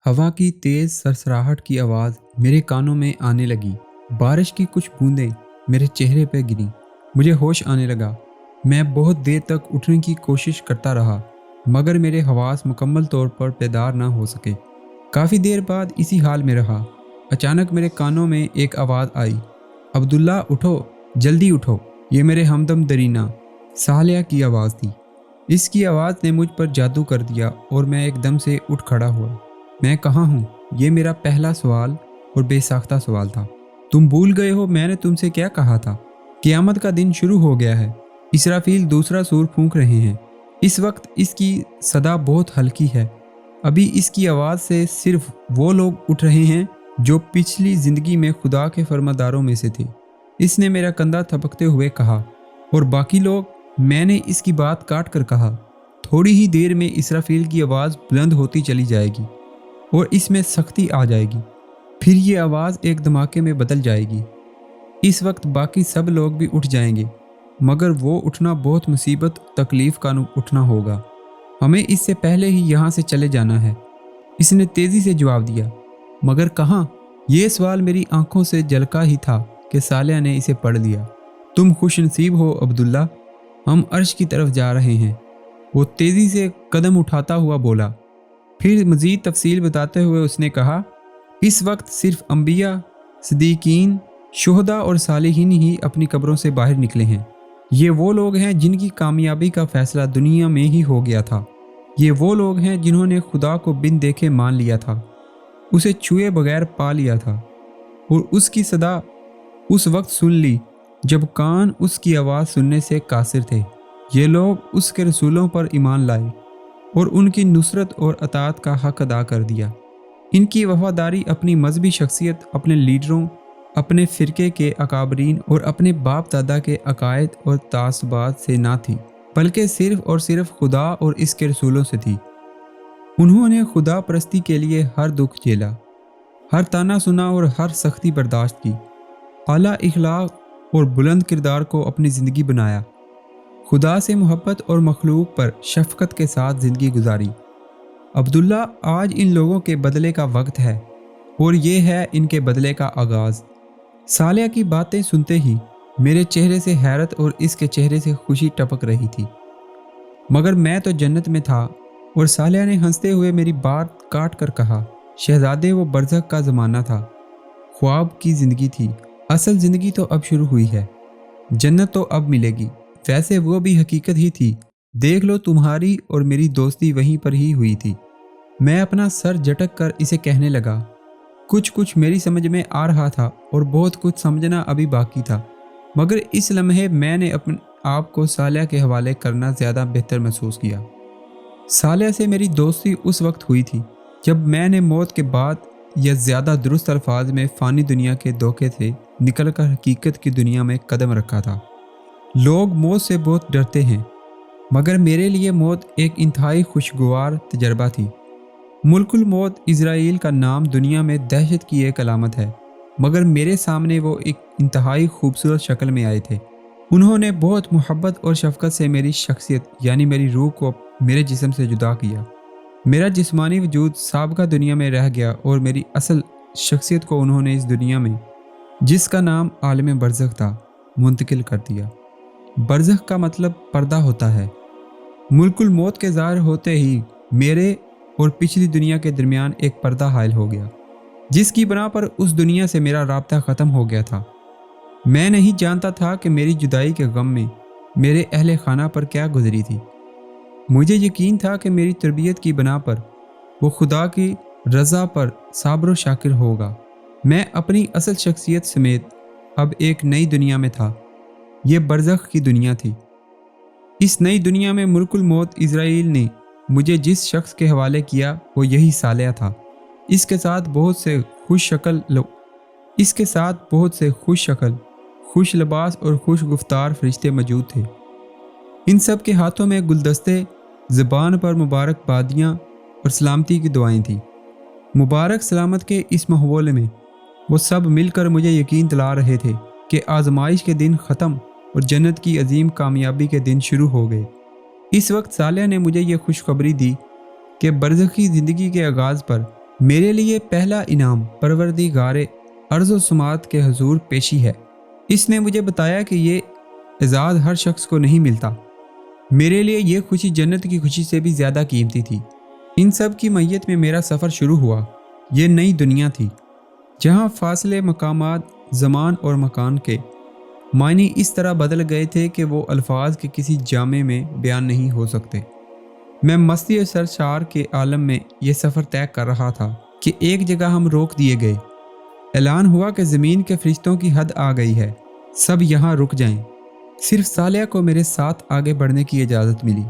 हवा की तेज सरसराहट की आवाज़ मेरे कानों में आने लगी। बारिश की कुछ बूंदें मेरे चेहरे पर गिरी। मुझे होश आने लगा। मैं बहुत देर तक उठने की कोशिश करता रहा, मगर मेरे हवास मुकम्मल तौर पर बेदार ना हो सके। काफ़ी देर बाद इसी हाल में रहा। अचानक मेरे कानों में एक आवाज़ आई, अब्दुल्ला उठो, जल्दी उठो। ये मेरे हमदम दरीना सालिया की आवाज़ थी। इसकी आवाज़ ने मुझ पर जादू कर दिया और मैं एकदम से उठ खड़ा हुआ। मैं कहाँ हूँ? ये मेरा पहला सवाल और बेसाख्ता सवाल था। तुम भूल गए हो मैंने तुमसे क्या कहा था? क़यामत का दिन शुरू हो गया है। इसराफील दूसरा सूर फूंक रहे हैं। इस वक्त इसकी सदा बहुत हल्की है। अभी इसकी आवाज़ से सिर्फ वो लोग उठ रहे हैं जो पिछली ज़िंदगी में खुदा के फरमादारों में से थे। इसने मेरा कंधा थपकते हुए कहा। और बाकी लोग? मैंने इसकी बात काट कर कहा। थोड़ी ही देर में इसराफील की आवाज़ बुलंद होती चली जाएगी और इसमें सख्ती आ जाएगी। फिर ये आवाज़ एक धमाके में बदल जाएगी। इस वक्त बाकी सब लोग भी उठ जाएंगे, मगर वो उठना बहुत मुसीबत तकलीफ़ का उठना होगा। हमें इससे पहले ही यहाँ से चले जाना है। इसने तेज़ी से जवाब दिया। मगर कहाँ? ये सवाल मेरी आंखों से झलका ही था कि सालिया ने इसे पढ़ लिया। तुम खुशनसीब हो अब्दुल्ला, हम अर्श की तरफ जा रहे हैं। वो तेज़ी से कदम उठाता हुआ बोला। फिर मज़ीद तफसील बताते हुए उसने कहा, इस वक्त सिर्फ अंबिया, सिद्दीकीन, शुहदा और सालिहीन ही अपनी कब्रों से बाहर निकले हैं। ये वो लोग हैं जिनकी कामयाबी का फैसला दुनिया में ही हो गया था। ये वो लोग हैं जिन्होंने खुदा को बिन देखे मान लिया था, उसे छुए बगैर पा लिया था और उसकी सदा उस वक्त सुन ली जब कान उसकी आवाज़ सुनने से कासिर थे। ये लोग उसके रसूलों पर ईमान लाए और उनकी नुसरत और अताअत का हक अदा कर दिया। इनकी वफादारी अपनी मजहबी शख्सियत, अपने लीडरों, अपने फ़िरके के अकाबरीन और अपने बाप दादा के अकायद और तासबात से ना थी, बल्कि सिर्फ़ और सिर्फ खुदा और इसके रसूलों से थी। उन्होंने खुदा परस्ती के लिए हर दुख झेला, हर ताना सुना और हर सख्ती बर्दाश्त की। आला इखलाक और बुलंद किरदार को अपनी ज़िंदगी बनाया। खुदा से मोहब्बत और मखलूक पर शफ़क़त के साथ ज़िंदगी गुजारी। अब्दुल्ला, आज इन लोगों के बदले का वक्त है और ये है इनके बदले का आगाज़। सालिया की बातें सुनते ही मेरे चेहरे से हैरत और इसके चेहरे से खुशी टपक रही थी। मगर मैं तो जन्नत में था। और सालिया ने हंसते हुए मेरी बात काट कर कहा, शहजादे, वो बरज़ख का ज़माना था, ख्वाब की ज़िंदगी थी। असल ज़िंदगी तो अब शुरू हुई है। जन्नत तो अब मिलेगी। वैसे वो भी हकीकत ही थी। देख लो, तुम्हारी और मेरी दोस्ती वहीं पर ही हुई थी। मैं अपना सर झटक कर इसे कहने लगा। कुछ कुछ मेरी समझ में आ रहा था और बहुत कुछ समझना अभी बाकी था, मगर इस लम्हे मैंने अपने आप को सालिया के हवाले करना ज़्यादा बेहतर महसूस किया। सालिया से मेरी दोस्ती उस वक्त हुई थी जब मैंने मौत के बाद, या ज़्यादा दुरुस्त अल्फाज में, फ़ानी दुनिया के धोखे से निकलकर हकीकत की दुनिया में कदम रखा था। लोग मौत से बहुत डरते हैं, मगर मेरे लिए मौत एक इंतहाई खुशगवार तजर्बा थी। मुल्कुल मौत इज़राइल का नाम दुनिया में दहशत की एक अलामत है, मगर मेरे सामने वो एक इंतहाई खूबसूरत शक्ल में आए थे। उन्होंने बहुत मोहब्बत और शफ़क़त से मेरी शख्सियत यानी मेरी रूह को मेरे जिस्म से जुदा किया। मेरा जिस्मानी वजूद साबका दुनिया में रह गया और मेरी असल शख्सियत को उन्होंने इस दुनिया में, जिसका नाम आलम बरज़ख था, मुंतकिल कर दिया। बरज़ख का मतलब पर्दा होता है। मुल्कुल मौत के ज़ाहिर होते ही मेरे और पिछली दुनिया के दरमियान एक पर्दा हायल हो गया, जिसकी बना पर उस दुनिया से मेरा राब्ता ख़त्म हो गया था। मैं नहीं जानता था कि मेरी जुदाई के गम में मेरे अहले खाना पर क्या गुजरी थी। मुझे यकीन था कि मेरी तरबियत की बना पर वो खुदा की रज़ा पर साब्र शाकिर होगा। मैं अपनी असल शख्सियत समेत अब एक नई दुनिया में था। ये बरज़ख की दुनिया थी। इस नई दुनिया में मुल्कुल मौत इज़राइल ने मुझे जिस शख्स के हवाले किया वो यही सालिया था। इसके साथ बहुत से खुश शक्ल, खुश लिबास और खुश गुफ्तार फरिश्ते मौजूद थे। इन सब के हाथों में गुलदस्ते, ज़बान पर मुबारकबादियाँ और सलामती की दुआएं थीं। मुबारक सलामत के इस माहौल में वो सब मिलकर मुझे यकीन दिला रहे थे कि आजमाइश के दिन ख़त्म और जन्नत की अजीम कामयाबी के दिन शुरू हो गए। इस वक्त सालिया ने मुझे ये खुशखबरी दी कि बरज़खी ज़िंदगी के आगाज़ पर میرے لیے پہلا انعام پروردگار ارض و سماوات کے حضور پیشی ہے۔ اس نے مجھے بتایا کہ یہ اعزاز ہر شخص کو نہیں ملتا۔ میرے لیے یہ خوشی جنت کی خوشی سے بھی زیادہ قیمتی تھی۔ ان سب کی میت میں میرا سفر شروع ہوا۔ یہ نئی دنیا تھی جہاں فاصلے، مقامات، زمان اور مکان کے معنی اس طرح بدل گئے تھے کہ وہ الفاظ کے کسی جامع میں بیان نہیں ہو سکتے۔ میں مستی و سرشار کے عالم میں یہ سفر طے کر رہا تھا کہ ایک جگہ ہم روک دیے گئے۔ اعلان ہوا کہ زمین کے فرشتوں کی حد آ گئی ہے، سب یہاں رک جائیں۔ صرف صالحہ کو میرے ساتھ آگے بڑھنے کی اجازت ملی۔